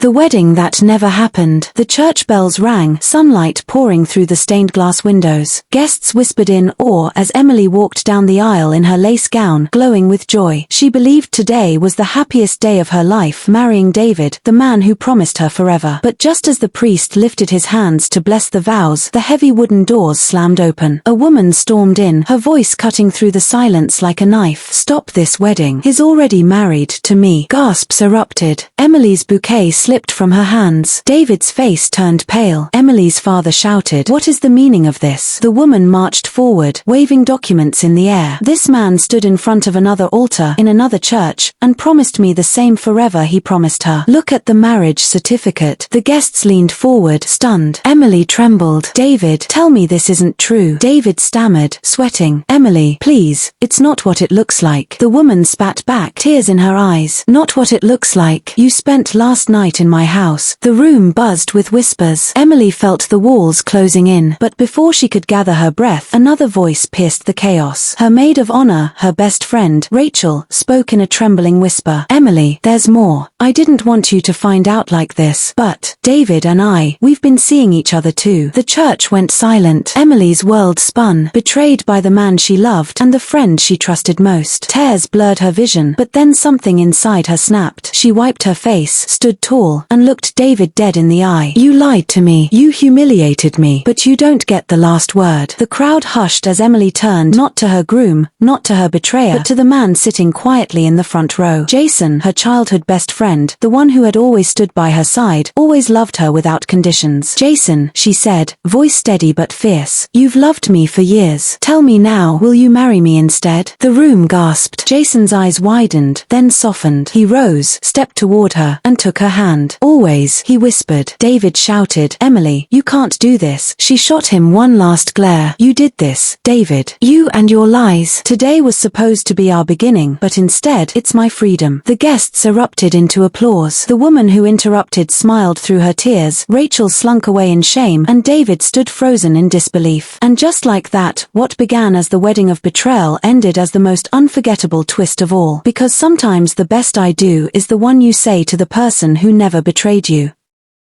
The wedding that never happened. The church bells rang, sunlight pouring through the stained glass windows. Guests whispered in awe as Emily walked down the aisle in her lace gown, glowing with joy. She believed today was the happiest day of her life, marrying David, the man who promised her forever. But just as the priest lifted his hands to bless the vows, the heavy wooden doors slammed open. A woman stormed in, her voice cutting through the silence like a knife. "Stop this wedding. He's already married to me." Gasps erupted. Emily's bouquet slipped from her hands. David's face turned pale. Emily's father shouted, "What is the meaning of this?" The woman marched forward, waving documents in the air. "This man stood in front of another altar, in another church, and promised me the same forever he promised her. Look at the marriage certificate." The guests leaned forward, stunned. Emily trembled. "David, tell me this isn't true." David stammered, sweating. "Emily, please, it's not what it looks like." The woman spat back, tears in her eyes. "Not what it looks like. You spent last night in my house." The room buzzed with whispers. Emily felt the walls closing in, but before she could gather her breath, another voice pierced the chaos. Her maid of honor, her best friend, Rachel, spoke in a trembling whisper. "Emily, there's more. I didn't want you to find out like this, but David and we've been seeing each other too." The church went silent. Emily's world spun, betrayed by the man she loved and the friend she trusted most. Tears blurred her vision, but then something inside her snapped. She wiped her face, stood tall, and looked David dead in the eye. "You lied to me. You humiliated me. But you don't get the last word." The crowd hushed as Emily turned, not to her groom, not to her betrayer, but to the man sitting quietly in the front row. Jason, her childhood best friend, the one who had always stood by her side, always loved her without conditions. "Jason," she said, voice steady but fierce, "you've loved me for years. Tell me now, will you marry me instead?" The room gasped. Jason's eyes widened, then softened. He rose, stepped toward her, and took her hand. "Always," he whispered. David shouted, "Emily, you can't do this." She shot him one last glare. "You did this, David. You and your lies. Today was supposed to be our beginning, but instead, it's my freedom." The guests erupted into applause. The woman who interrupted smiled through her tears. Rachel slunk away in shame, and David stood frozen in disbelief. And just like that, what began as the wedding of betrayal ended as the most unforgettable twist of all. Because sometimes the best I do is the one you say to the person who never betrayed you.